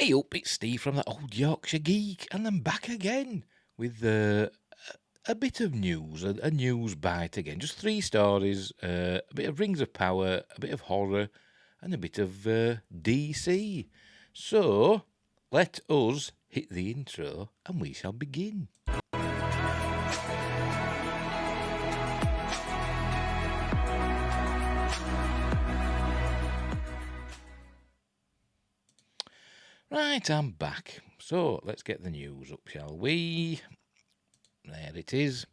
Hey up, it's Steve from the Old Yorkshire Geek, and I'm back again with a bit of news, a news bite again. Just 3 stories, a bit of Rings of Power, a bit of horror, and a bit of DC. So, let us hit the intro, and we shall begin. Right, I'm back. So, let's get the news up, shall we? There it is.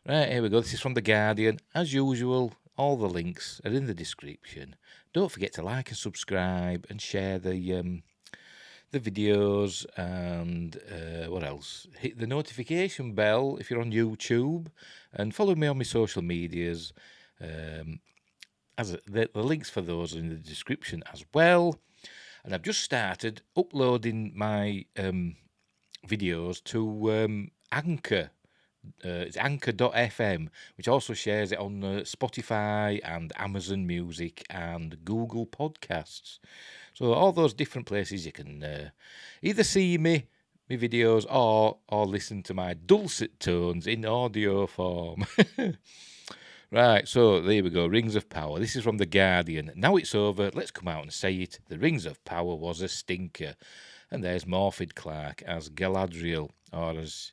Right, here we go. This is from The Guardian. As usual, all the links are in the description. Don't forget to like and subscribe and share the videos and what else? Hit the notification bell if you're on YouTube and follow me on my social medias. As the links for those are in the description as well. And I've just started uploading my videos to Anchor. It's anchor.fm, which also shares it on Spotify and Amazon Music and Google Podcasts. So all those different places you can either see my videos or listen to my dulcet tones in audio form. Right, so there we go, Rings of Power. This is from The Guardian. Now it's over, let's come out and say it. The Rings of Power was a stinker. And there's Morfydd Clark as Galadriel, or as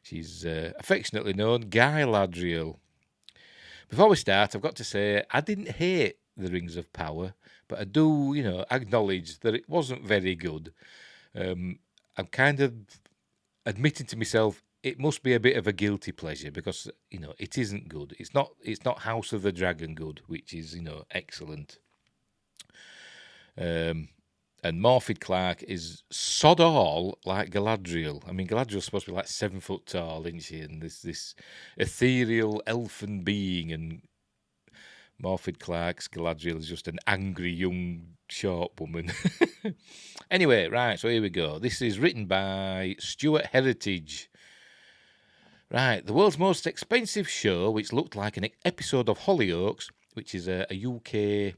she's affectionately known, Galadriel. Before we start, I've got to say, I didn't hate The Rings of Power, but I do, acknowledge that it wasn't very good. I'm kind of admitting to myself, it must be a bit of a guilty pleasure because, it isn't good. It's not House of the Dragon good, which is, excellent. And Morfydd Clark is sod all like Galadriel. I mean, Galadriel's supposed to be like 7 foot tall, isn't she? And this ethereal elfin being, and Morfydd Clark's Galadriel is just an angry young short woman. Anyway, right, so here we go. This is written by Stuart Heritage. Right, the world's most expensive show, which looked like an episode of Hollyoaks, which is a UK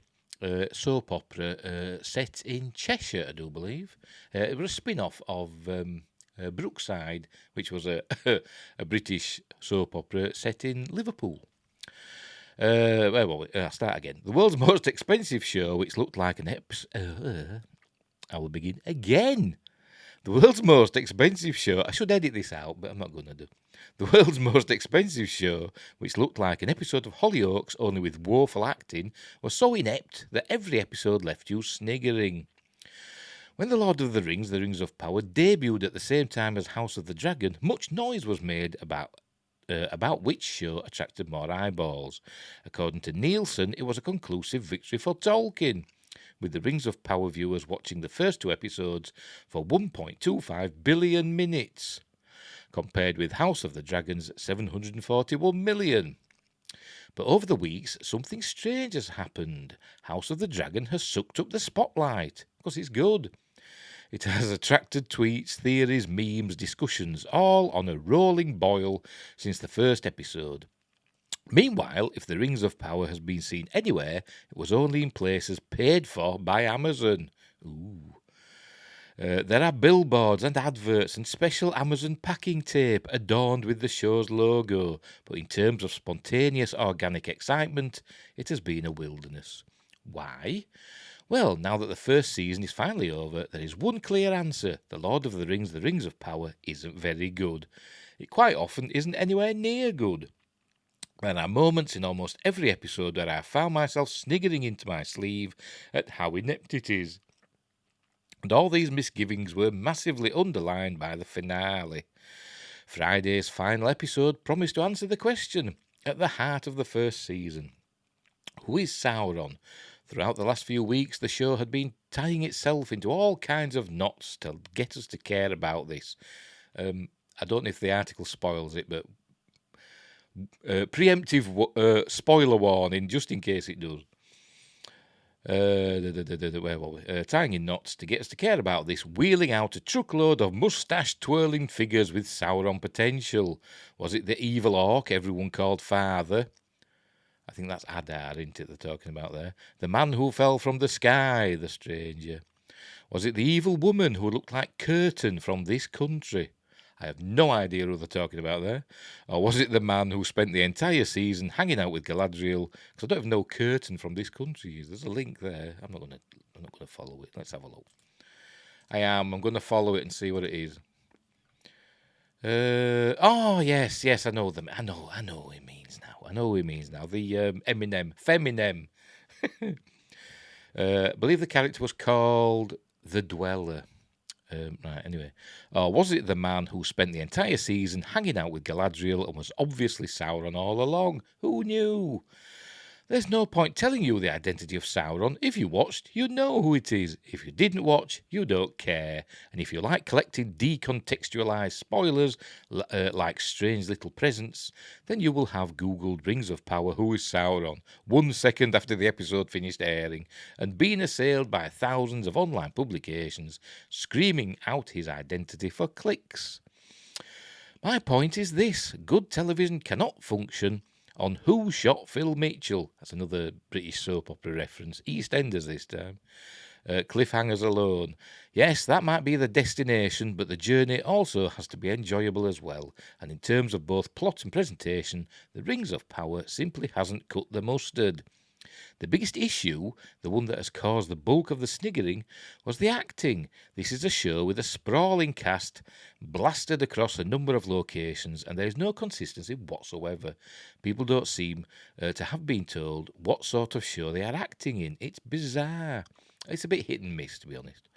soap opera set in Cheshire, I do believe. It was a spin-off of Brookside, which was a British soap opera set in Liverpool. I'll start again. The world's most expensive show, which looked like an episode... I will begin again. The world's most expensive show... I should edit this out, but I'm not going to do. The world's most expensive show, which looked like an episode of Hollyoaks only with woeful acting, was so inept that every episode left you sniggering. When The Lord of the Rings of Power, debuted at the same time as House of the Dragon, much noise was made about which show attracted more eyeballs. According to Nielsen, it was a conclusive victory for Tolkien, with the Rings of Power viewers watching the first 2 episodes for 1.25 billion minutes, compared with House of the Dragon's 741 million. But over the weeks, something strange has happened. House of the Dragon has sucked up the spotlight, because it's good. It has attracted tweets, theories, memes, discussions, all on a rolling boil since the first episode. Meanwhile, if the Rings of Power has been seen anywhere, it was only in places paid for by Amazon. Ooh. There are billboards and adverts and special Amazon packing tape adorned with the show's logo, but in terms of spontaneous organic excitement, it has been a wilderness. Why? Well, now that the first season is finally over, there is one clear answer. The Lord of the Rings of Power, isn't very good. It quite often isn't anywhere near good. There are moments in almost every episode where I found myself sniggering into my sleeve at how inept it is. And all these misgivings were massively underlined by the finale. Friday's final episode promised to answer the question at the heart of the first season. Who is Sauron? Throughout the last few weeks, the show had been tying itself into all kinds of knots to get us to care about this. I don't know if the article spoils it, but preemptive spoiler warning, just in case it does. Tying in knots to get us to care about this, wheeling out a truckload of moustache-twirling figures with Sauron potential. Was it the evil orc everyone called Father? I think that's Adar, isn't it, they're talking about there? The man who fell from the sky, the stranger. Was it the evil woman who looked like Curtin from This Country? I have no idea who they're talking about there. Or was it the man who spent the entire season hanging out with Galadriel? Because I don't even know Curtin from This Country. There's a link there. I'm not gonna follow it. Let's have a look. I'm going to follow it and see what it is. Oh yes, I know them. I know who he means now. The Feminem. I believe the character was called the Dweller. Right, anyway. Was it the man who spent the entire season hanging out with Galadriel and was obviously Sauron all along? Who knew? There's no point telling you the identity of Sauron. If you watched, you know who it is. If you didn't watch, you don't care. And if you like collecting decontextualized spoilers like strange little presents, then you will have Googled Rings of Power Who is Sauron 1 second after the episode finished airing and been assailed by thousands of online publications screaming out his identity for clicks. My point is this: good television cannot function on Who Shot Phil Mitchell. That's another British soap opera reference. EastEnders this time. Cliffhangers alone. Yes, that might be the destination, but the journey also has to be enjoyable as well. And in terms of both plot and presentation, the Rings of Power simply hasn't cut the mustard. The biggest issue, the one that has caused the bulk of the sniggering, was the acting. This is a show with a sprawling cast, blasted across a number of locations, and there is no consistency whatsoever. People don't seem to have been told what sort of show they are acting in. It's bizarre. It's a bit hit and miss, to be honest.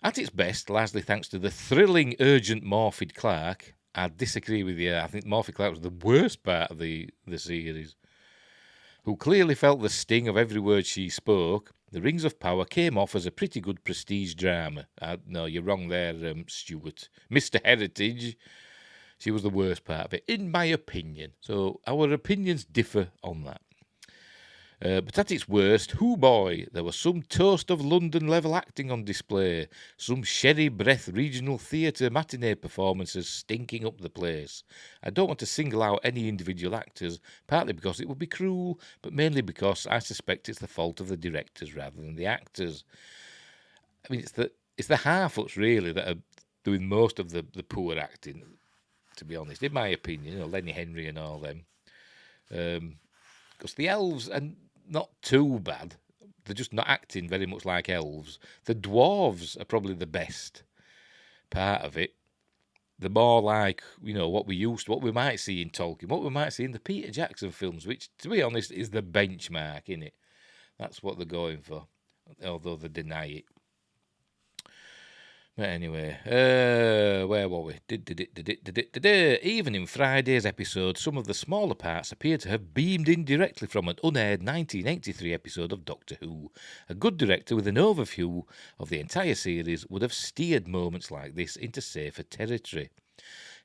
At its best, largely thanks to the thrilling, urgent Morphy Clark, I disagree with you. I think Morphy Clark was the worst part of the series. Who clearly felt the sting of every word she spoke, The Rings of Power came off as a pretty good prestige drama. No, you're wrong there, Stuart. Mr. Heritage. She was the worst part of it, in my opinion. So our opinions differ on that. But at its worst, hoo boy, there was some Toast of London level acting on display, some sherry breath regional theatre matinee performances stinking up the place. I don't want to single out any individual actors, partly because it would be cruel, but mainly because I suspect it's the fault of the directors rather than the actors. I mean, it's the Harfoots really that are doing most of the poor acting, to be honest, in my opinion. Lenny Henry and all them. Because the elves and not too bad. They're just not acting very much like elves. The dwarves are probably the best part of it. They're more like, what we might see in Tolkien, what we might see in the Peter Jackson films, which, to be honest, is the benchmark, innit? That's what they're going for, although they deny it. But anyway, where were we? Even in Friday's episode, some of the smaller parts appear to have beamed in directly from an unaired 1983 episode of Doctor Who. A good director with an overview of the entire series would have steered moments like this into safer territory.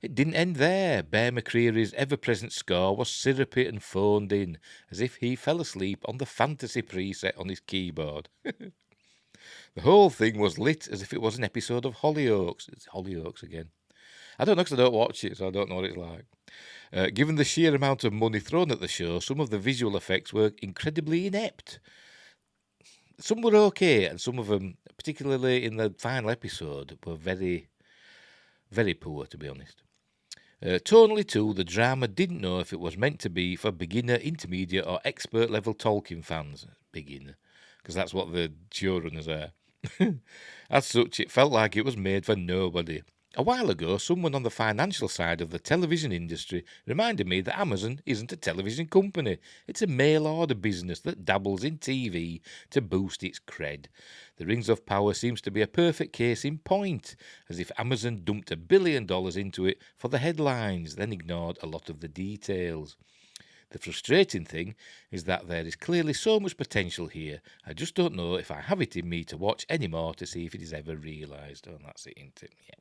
It didn't end there. Bear McCreary's ever-present score was syrupy and phoned in, as if he fell asleep on the fantasy preset on his keyboard. The whole thing was lit as if it was an episode of Hollyoaks. It's Hollyoaks again. I don't know because I don't watch it, so I don't know what it's like. Given the sheer amount of money thrown at the show, some of the visual effects were incredibly inept. Some were okay, and some of them, particularly in the final episode, were very, very poor, to be honest. Tonally, too, the drama didn't know if it was meant to be for beginner, intermediate, or expert-level Tolkien fans. Beginner, because that's what the showrunners are. As such, it felt like it was made for nobody. A while ago, someone on the financial side of the television industry reminded me that Amazon isn't a television company. It's a mail-order business that dabbles in TV to boost its cred. The Rings of Power seems to be a perfect case in point, as if Amazon dumped $1 billion into it for the headlines, then ignored a lot of the details. The frustrating thing is that there is clearly so much potential here. I just don't know if I have it in me to watch any more to see if it is ever realised. Oh, and that's it, isn't it? Yeah.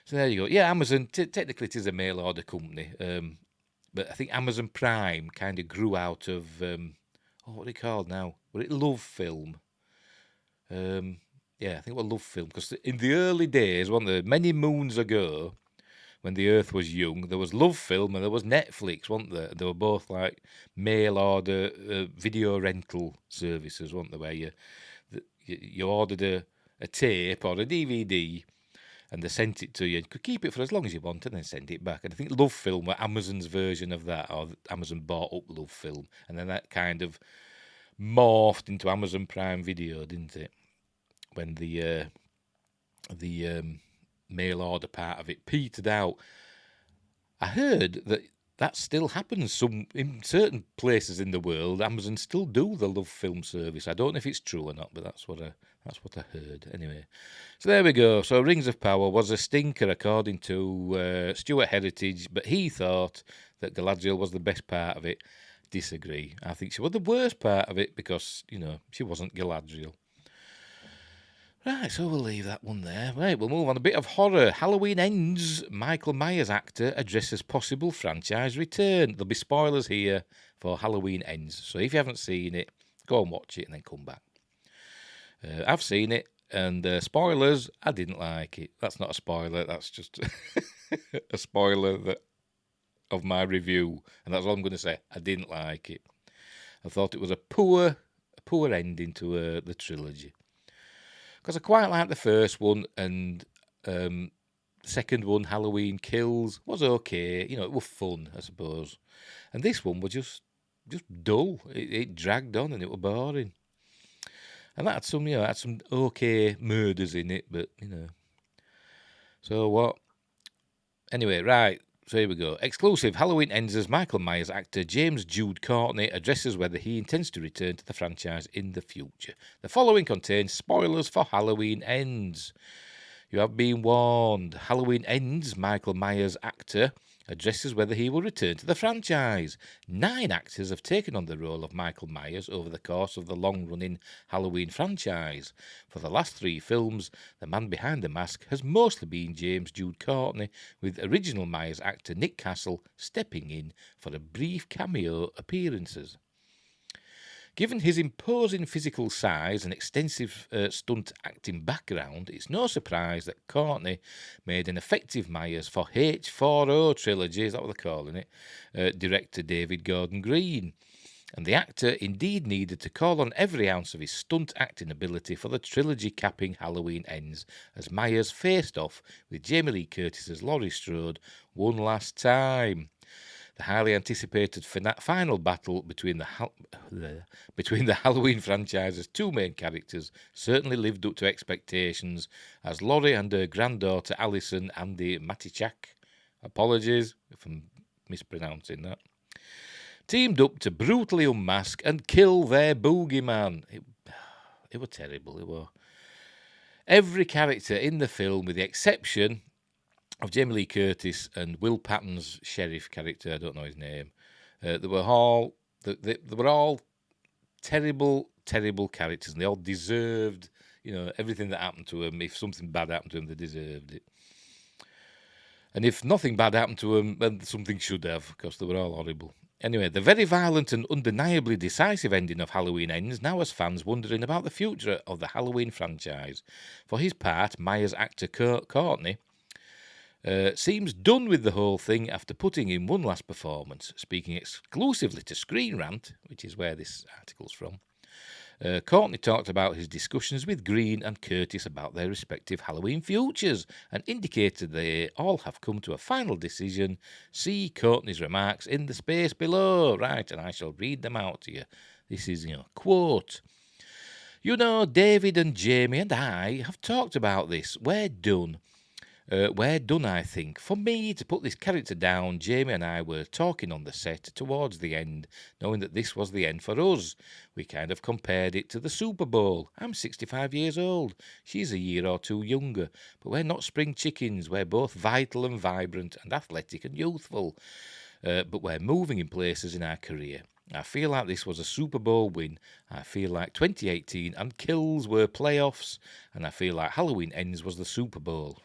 So there you go. Yeah, Amazon, technically it is a mail-order company. But I think Amazon Prime kind of grew out of, what are they called now? Was it Love Film? Yeah, I think it was Love Film. Because in the early days, many moons ago, when the Earth was young, there was Love Film and there was Netflix, weren't there? They were both like mail order video rental services, weren't they? Where you ordered a tape or a DVD, and they sent it to you. You could keep it for as long as you want and then send it back. And I think Love Film were Amazon's version of that, or Amazon bought up Love Film, and then that kind of morphed into Amazon Prime Video, didn't it? When the mail order part of it petered out. I heard that still happens. In certain places in the world, Amazon still do the Love Film service. I don't know if it's true or not, but that's what I heard. Anyway, so there we go. So Rings of Power was a stinker according to Stuart Heritage, but he thought that Galadriel was the best part of it. Disagree. I think she was the worst part of it because she wasn't Galadriel. Right, so we'll leave that one there. Right, we'll move on. A bit of horror. Halloween Ends. Michael Myers actor addresses possible franchise return. There'll be spoilers here for Halloween Ends. So if you haven't seen it, go and watch it and then come back. I've seen it, and spoilers, I didn't like it. That's not a spoiler. That's just a spoiler of my review. And that's all I'm going to say. I didn't like it. I thought it was a poor ending to the trilogy. Because I quite like the first one, and the second one, Halloween Kills, was okay. It was fun, I suppose. And this one was just dull. It dragged on, and it was boring. And that had some okay murders in it, but So what? Anyway, right. So here we go. Exclusive. Halloween Ends as Michael Myers actor James Jude Courtney addresses whether he intends to return to the franchise in the future. The following contains spoilers for Halloween Ends. You have been warned. Halloween Ends, Michael Myers actor addresses whether he will return to the franchise. 9 actors have taken on the role of Michael Myers over the course of the long-running Halloween franchise. For the last 3 films, the man behind the mask has mostly been James Jude Courtney, with original Myers actor Nick Castle stepping in for a brief cameo appearances. Given his imposing physical size and extensive stunt acting background, it's no surprise that Courtney made an effective Myers for H4O trilogy, is that what they're calling it, director David Gordon Green. And the actor indeed needed to call on every ounce of his stunt acting ability for the trilogy capping Halloween Ends, as Myers faced off with Jamie Lee Curtis's Laurie Strode one last time. The highly anticipated final battle between the Halloween franchise's 2 main characters certainly lived up to expectations, as Laurie and her granddaughter Alison Andy Matichak, apologies if I'm mispronouncing that, teamed up to brutally unmask and kill their boogeyman. It was terrible. It was. Every character in the film, with the exception of Jamie Lee Curtis and Will Patton's sheriff character, I don't know his name. They were all terrible, terrible characters, and they all deserved, everything that happened to them. If something bad happened to them, they deserved it. And if nothing bad happened to them, then something should have, because they were all horrible. Anyway, the very violent and undeniably decisive ending of Halloween Ends now has fans wondering about the future of the Halloween franchise. For his part, Myers actor Courtney seems done with the whole thing after putting in one last performance. Speaking exclusively to Screen Rant, which is where this article's from, Courtney talked about his discussions with Green and Curtis about their respective Halloween futures and indicated they all have come to a final decision. See Courtney's remarks in the space below. Right, and I shall read them out to you. This is, quote, David and Jamie and I have talked about this. We're done. I think. For me to put this character down, Jamie and I were talking on the set towards the end, knowing that this was the end for us. We kind of compared it to the Super Bowl. I'm 65 years old. She's a year or 2 younger. But we're not spring chickens. We're both vital and vibrant and athletic and youthful. But we're moving in places in our career. I feel like this was a Super Bowl win. I feel like 2018 and Kills were playoffs. And I feel like Halloween Ends was the Super Bowl.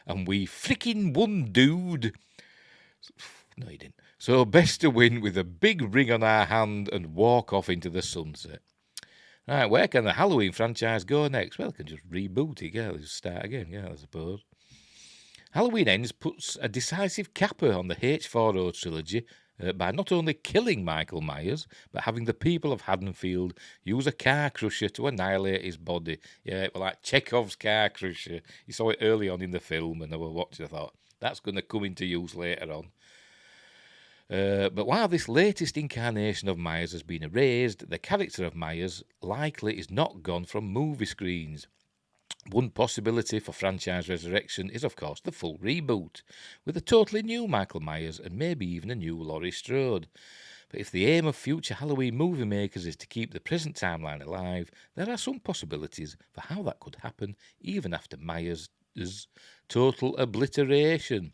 And we freaking won, dude. No, he didn't. So best to win with a big ring on our hand and walk off into the sunset. Right, where can the Halloween franchise go next? Well, it can just reboot it, just start again, I suppose. Halloween Ends puts a decisive capper on the H4O trilogy by not only killing Michael Myers, but having the people of Haddonfield use a car crusher to annihilate his body. Yeah, well, like Chekhov's car crusher. You saw it early on in the film, and I was watching, I thought, that's going to come into use later on. But while this latest incarnation of Myers has been erased, the character of Myers likely is not gone from movie screens. One possibility for franchise resurrection is, of course, the full reboot, with a totally new Michael Myers and maybe even a new Laurie Strode. But if the aim of future Halloween movie makers is to keep the present timeline alive, there are some possibilities for how that could happen even after Myers' total obliteration.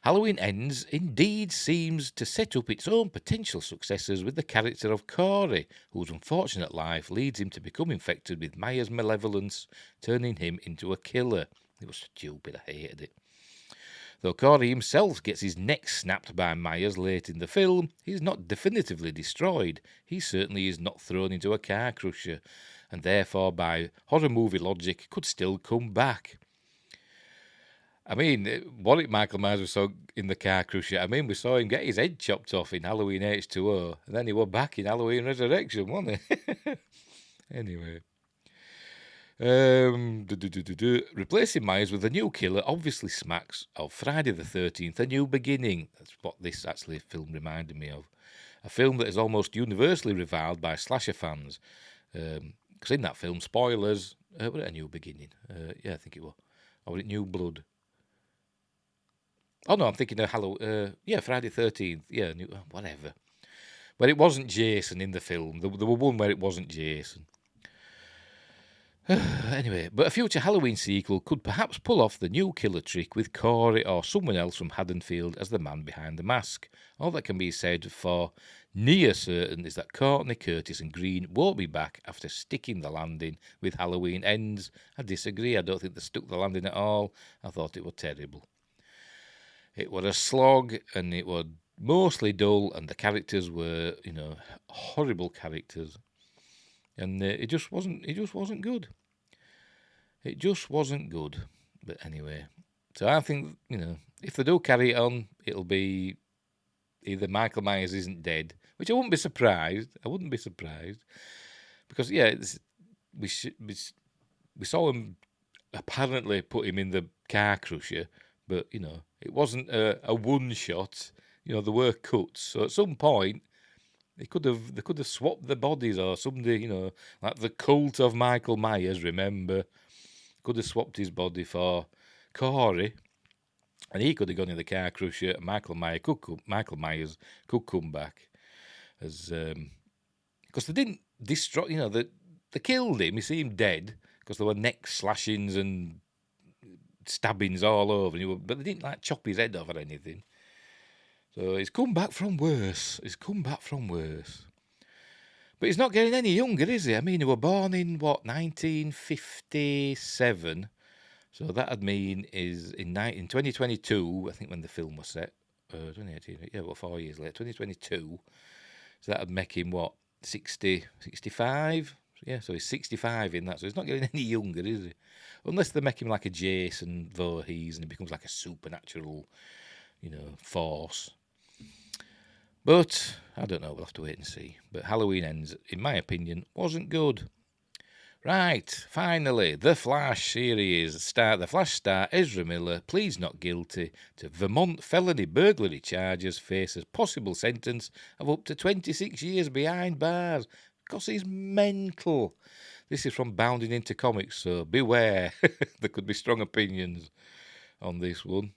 Halloween Ends indeed seems to set up its own potential successors with the character of Corey, whose unfortunate life leads him to become infected with Myers' malevolence, turning him into a killer. It was stupid, I hated it. Though Corey himself gets his neck snapped by Myers late in the film, he's not definitively destroyed. He certainly is not thrown into a car crusher, and therefore, by horror movie logic, could still come back. I mean, what if Michael Myers was so in the car crusher? I mean, we saw him get his head chopped off in Halloween H2O, and then he was back in Halloween Resurrection, wasn't he? Anyway. Replacing Myers with a new killer obviously smacks of Friday the 13th, A New Beginning. That's what this actually film reminded me of. A film that is almost universally reviled by slasher fans. Because in that film, spoilers, was it A New Beginning? Yeah, I think it was. Or was it New Blood? Oh, no, I'm thinking of Friday 13th. Yeah, whatever. But it wasn't Jason in the film. There were one where it wasn't Jason. Anyway, but a future Halloween sequel could perhaps pull off the new killer trick with Corey or someone else from Haddonfield as the man behind the mask. All that can be said for near certain is that Courtney, Curtis and Green won't be back after sticking the landing with Halloween Ends. I disagree. I don't think they stuck the landing at all. I thought it was terrible. It was a slog, and it was mostly dull, and the characters were, horrible characters, and it just wasn't good. It just wasn't good. But anyway, so I think, if they do carry it on, it'll be either Michael Myers isn't dead, which I wouldn't be surprised. Because we saw him apparently put him in the car crusher, but it wasn't a one shot. There were cuts, so at some point they could have swapped the bodies, or somebody, like the cult of Michael Myers. Remember, could have swapped his body for Corey, and he could have gone in the car crusher. And Michael Myers could come back as because they didn't destroy. They killed him. You see him dead because there were neck slashings and stabbings all over, but they didn't chop his head off or anything. So he's come back from worse. But he's not getting any younger, is he? I mean, he was born in 1957. So that'd mean is in 2022, I think, when the film was set. 2018, 4 years later, 2022. So that'd make him 60, 65? Yeah, so he's 65 in that. So he's not getting any younger, is he? Unless they make him like a Jason Voorhees and he becomes like a supernatural, force. But I don't know. We'll have to wait and see. But Halloween Ends, in my opinion, wasn't good. Right, finally, The Flash series. The Flash star Ezra Miller pleads not guilty to Vermont felony burglary charges, faces possible sentence of up to 26 years behind bars. Because he's mental. This is from Bounding Into Comics, so beware. There could be strong opinions on this one,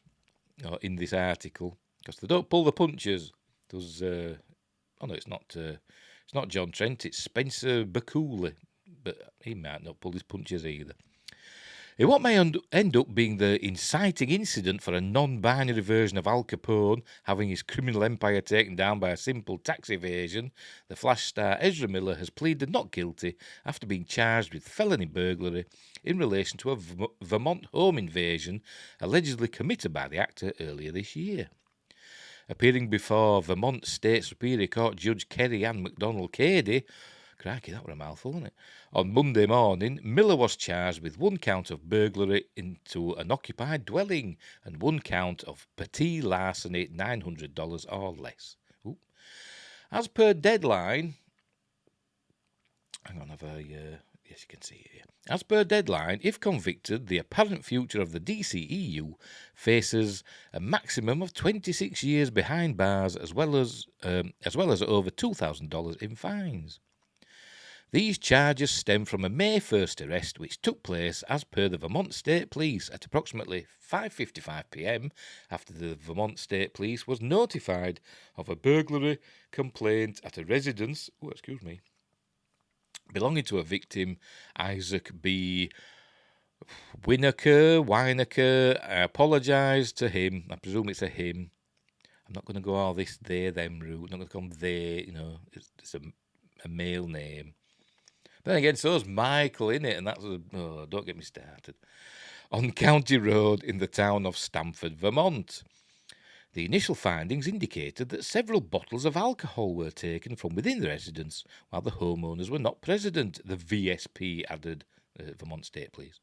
or in this article, because they don't pull the punches. It's not John Trent, it's Spencer Bakula, but he might not pull his punches either. In what may end up being the inciting incident for a non-binary version of Al Capone having his criminal empire taken down by a simple tax evasion, the Flash star Ezra Miller has pleaded not guilty after being charged with felony burglary in relation to a Vermont home invasion allegedly committed by the actor earlier this year. Appearing before Vermont State Superior Court Judge Kerry Ann McDonald Cady, Crikey, that were a mouthful, wasn't it? On Monday morning, Miller was charged with 1 count of burglary into an occupied dwelling and 1 count of petty larceny, $900 or less. Ooh. As per deadline, hang on, yes, you can see it here. As per deadline, if convicted, the apparent future of the DCEU faces a maximum of 26 years behind bars, as well as over $2,000 in fines. These charges stem from a May 1st arrest which took place as per the Vermont State Police at approximately 5:55 p.m. after the Vermont State Police was notified of a burglary complaint at a residence belonging to a victim, Isaac B. Winokur. I apologise to him. I presume it's a him. I'm not going to go all this they, them route. I'm not going to call them they, it's a male name. Then again, so's Michael, innit? And that's don't get me started. On County Road in the town of Stamford, Vermont. The initial findings indicated that several bottles of alcohol were taken from within the residence while the homeowners were not present, the VSP added, Vermont State Police,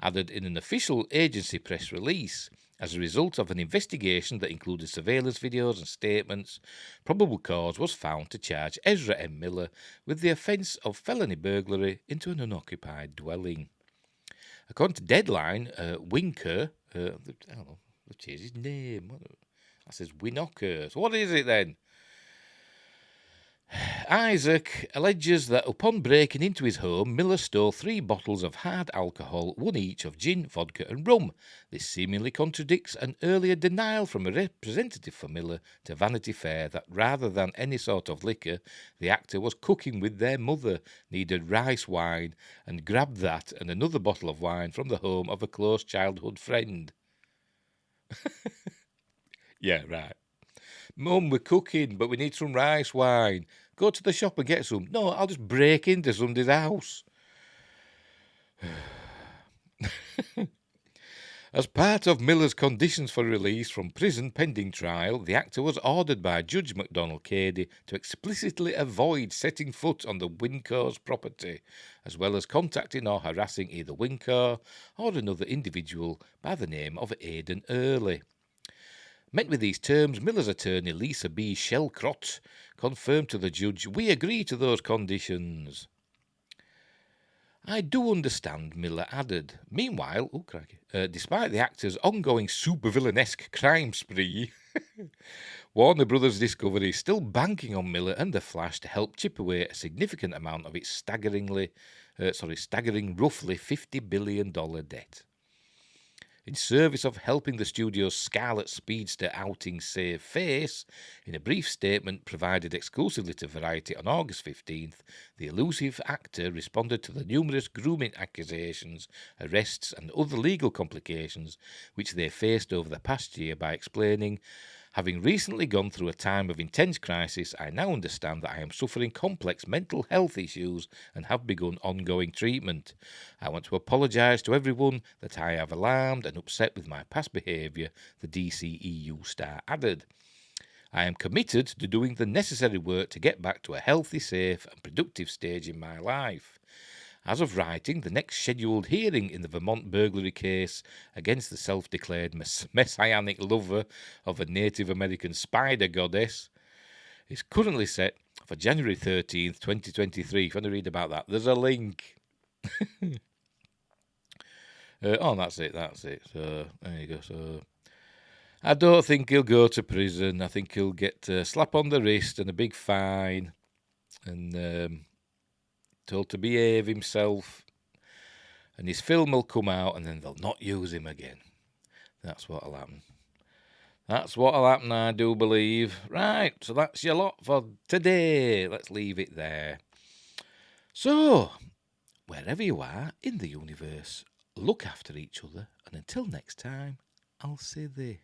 added in an official agency press release. As a result of an investigation that included surveillance videos and statements, probable cause was found to charge Ezra M. Miller with the offence of felony burglary into an unoccupied dwelling. According to Deadline, Winker, I don't know, they've changed his name. That says Winokur. So what is it then? Isaac alleges that upon breaking into his home, Miller stole 3 bottles of hard alcohol, 1 each of gin, vodka and rum. This seemingly contradicts an earlier denial from a representative for Miller to Vanity Fair that rather than any sort of liquor, the actor was cooking with their mother, needed rice wine, and grabbed that and another bottle of wine from the home of a close childhood friend. Yeah, right. Mum, we're cooking, but we need some rice wine. Go to the shop and get some. No, I'll just break into somebody's house. As part of Miller's conditions for release from prison pending trial, the actor was ordered by Judge MacDonald Cady to explicitly avoid setting foot on the Wincor's property, as well as contacting or harassing either Wincor or another individual by the name of Aidan Early. Met with these terms, Miller's attorney Lisa B. Shellcrott confirmed to the judge, "We agree to those conditions." I do understand, Miller added. Meanwhile, despite the actor's ongoing supervillainesque crime spree, Warner Brothers Discovery is still banking on Miller and The Flash to help chip away a significant amount of its staggering roughly $50 billion debt. In service of helping the studio's Scarlet Speedster outing save face, in a brief statement provided exclusively to Variety on August 15th, the elusive actor responded to the numerous grooming accusations, arrests and other legal complications which they faced over the past year by explaining, "Having recently gone through a time of intense crisis, I now understand that I am suffering complex mental health issues and have begun ongoing treatment. I want to apologise to everyone that I have alarmed and upset with my past behaviour," the DCEU star added. "I am committed to doing the necessary work to get back to a healthy, safe and productive stage in my life. As of writing, the next scheduled hearing in the Vermont burglary case against the self-declared messianic lover of a Native American spider goddess is currently set for January 13th, 2023. If you want to read about that, there's a link." That's it. So, there you go. So, I don't think he'll go to prison. I think he'll get a slap on the wrist and a big fine and told to behave himself, and his film will come out and then they'll not use him again. That's what'll happen. I do believe. Right, so that's your lot for today. Let's leave it there. So, wherever you are in the universe, look after each other, and until next time, I'll say this.